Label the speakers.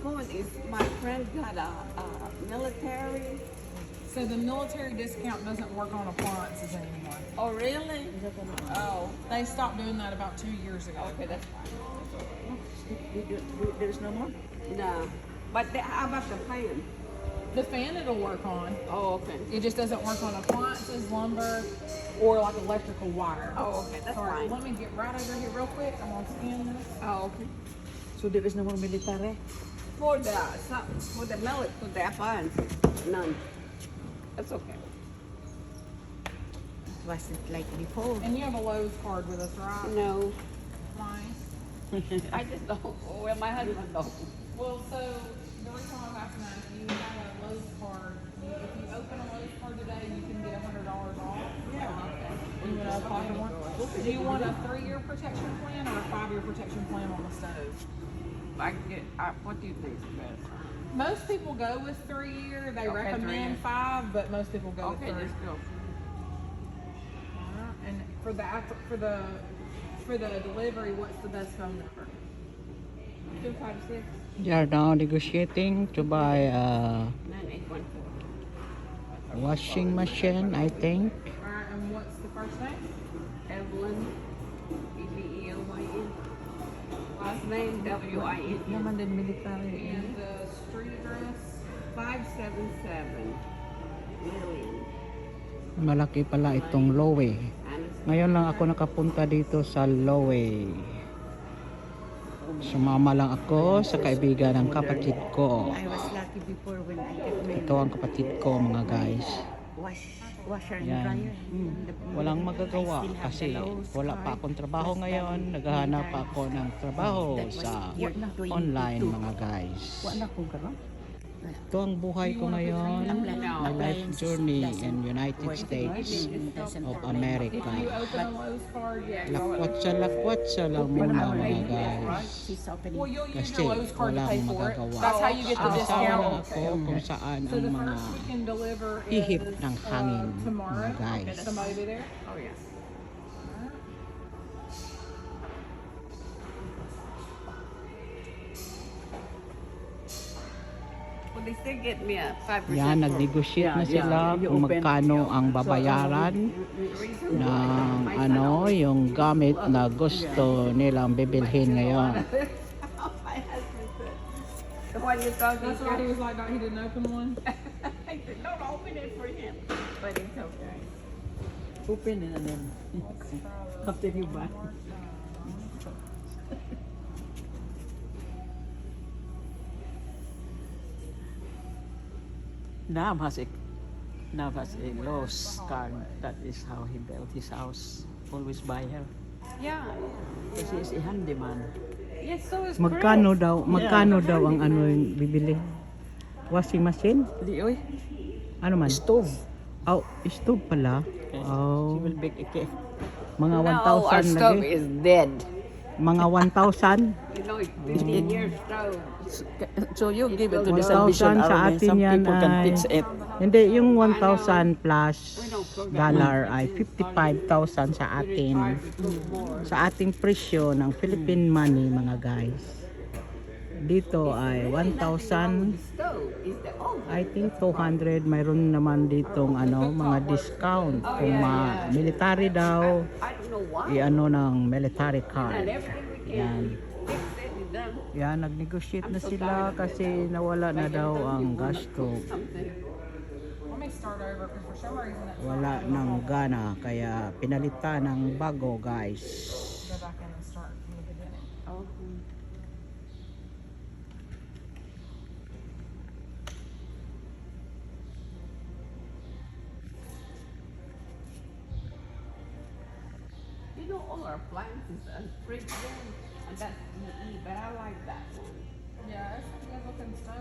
Speaker 1: point is my friend got a military.
Speaker 2: So the military discount doesn't work on appliances anymore.
Speaker 1: Oh, really? Oh,
Speaker 2: They stopped doing that about 2 years ago.
Speaker 1: okay, that's fine.
Speaker 3: There's no more?
Speaker 1: No. But how about the fan?
Speaker 2: The fan it'll work on.
Speaker 1: Oh, okay.
Speaker 2: It just doesn't work on appliances, lumber, or like electrical wire.
Speaker 1: Oh, okay, that's
Speaker 2: Sorry,
Speaker 1: fine.
Speaker 2: let me get right over here real quick. I'm gonna scan this.
Speaker 1: Oh, okay.
Speaker 3: So there is no more military?
Speaker 1: For the appliance, none. That's okay.
Speaker 3: Was it like before?
Speaker 2: And you have a Lowe's card with us, right?
Speaker 1: No,
Speaker 2: Nice.
Speaker 1: I just don't. Well, my husband don't.
Speaker 2: Well, so the reason why I'm asking that is you have a Lowe's card. If you open a Lowe's card today, you can get $100 off.
Speaker 1: Yeah.
Speaker 2: You want to apply for one? Do you want a 3-year protection plan or a 5-year protection plan on the stove?
Speaker 1: I can get. What do you think is best?
Speaker 2: Most people go with 3-year. They
Speaker 1: Okay, 3
Speaker 2: recommend
Speaker 1: years.
Speaker 2: 5, but most people go
Speaker 1: Okay,
Speaker 2: with 3.
Speaker 1: let's go.
Speaker 2: Alright, and for the delivery, what's the best phone number?
Speaker 1: 256
Speaker 4: They are now negotiating to buy a
Speaker 1: 9814.
Speaker 4: washing machine, I think.
Speaker 2: Alright, and what's the first name?
Speaker 1: Evelyn, Evelyn. Last name WIN.
Speaker 3: Naman din military.
Speaker 2: And the street address?
Speaker 1: 577 million.
Speaker 4: Malaki pala itong Lowe. Ngayon lang ako nakapunta dito sa Lowe. Sumama lang ako sa kaibigan ng kapatid ko.
Speaker 3: I was lucky before when I get my
Speaker 4: Ito ang kapatid ko, mga guys.
Speaker 3: washer and
Speaker 4: Yan.
Speaker 3: dryer.
Speaker 4: Walang magagawa
Speaker 3: I still have
Speaker 4: kasi
Speaker 3: the Lowe's
Speaker 4: wala pa
Speaker 3: card.
Speaker 4: akong trabaho
Speaker 3: Was
Speaker 4: ngayon.
Speaker 3: done
Speaker 4: Naghahanap pa
Speaker 3: military.
Speaker 4: ako ng trabaho
Speaker 3: That was
Speaker 4: sa
Speaker 3: year 22.
Speaker 4: online, mga guys.
Speaker 3: Wala kong karon.
Speaker 4: Ito ang buhay ko ngayon. My life journey in United States of America.
Speaker 2: If you open a Lowe's card, yeah.
Speaker 4: Lakwat sa lang muna, mga guys.
Speaker 3: She's opening.
Speaker 2: Well, you'll use
Speaker 4: Kasi
Speaker 2: your Lowe's card to pay
Speaker 4: walang
Speaker 2: for it.
Speaker 4: magagawa.
Speaker 2: That's how you get the
Speaker 4: Sumasawa lang
Speaker 2: discount.
Speaker 4: ako kung saan
Speaker 2: So
Speaker 4: ang
Speaker 2: the
Speaker 4: mga
Speaker 2: first we can deliver
Speaker 4: ihip
Speaker 2: is
Speaker 4: ng hangin,
Speaker 2: tomorrow.
Speaker 4: mga guys.
Speaker 2: Somebody be there?
Speaker 1: Oh, yeah. Well, they still get me a 5%.
Speaker 4: Yan, nag-negotiate na sila kung magkano ang babayaran ng ano, yung gamit na gusto nilang bibilhin ngayon.
Speaker 1: My husband said, the one you thought
Speaker 2: That's why he was like, he didn't open one.
Speaker 1: I said, don't open it for him. But it's okay.
Speaker 3: Open and then after you buy. Nav has a Lowe's card. That is how he built his house. Always buyer.
Speaker 1: Yeah.
Speaker 3: Kasi he's a handyman.
Speaker 1: Yes, so is
Speaker 4: Magkano
Speaker 1: Chris.
Speaker 4: magkano daw ang ano yung bibili? Washing machine?
Speaker 3: Di oy,
Speaker 4: Ano man?
Speaker 3: stove.
Speaker 4: Oh, stove pala.
Speaker 3: She
Speaker 4: Oh,
Speaker 3: will bake a cake.
Speaker 4: mga
Speaker 1: No, our
Speaker 4: 1,000
Speaker 1: stove
Speaker 4: lagi.
Speaker 1: is dead.
Speaker 4: Mga 1,000.
Speaker 1: You know, it's 15 years stove.
Speaker 3: So you give it to the
Speaker 4: 1,000
Speaker 3: Salvation
Speaker 4: sa
Speaker 3: Army.
Speaker 4: atin
Speaker 3: Some
Speaker 4: yan
Speaker 3: people can
Speaker 4: ay-
Speaker 3: fix it.
Speaker 4: Hindi, yung 1,000 plus dollar ay 55,000 sa atin. Sa ating presyo ng Philippine money, mga guys. Dito ay 1,000,
Speaker 1: Stove is the old.
Speaker 4: I think 200. Mayroon naman ditong ano, mga discount. Kung military daw,
Speaker 1: I don't know why.
Speaker 4: i-ano ng military
Speaker 1: And
Speaker 4: card.
Speaker 1: everything we
Speaker 4: Yan.
Speaker 1: can fix it is done.
Speaker 4: Yan, nag-negotiate na sila kasi nawala na daw ang gasto.
Speaker 1: Something.
Speaker 2: Let me start over because for some reason it's
Speaker 4: Wala nang gana, kaya pinalitan ng bago, guys.
Speaker 2: go back in and start from the beginning.
Speaker 1: Oh. You know, all our appliances are fridge, and that's EE, but I like that one.
Speaker 2: Yeah, it's a good looking stove.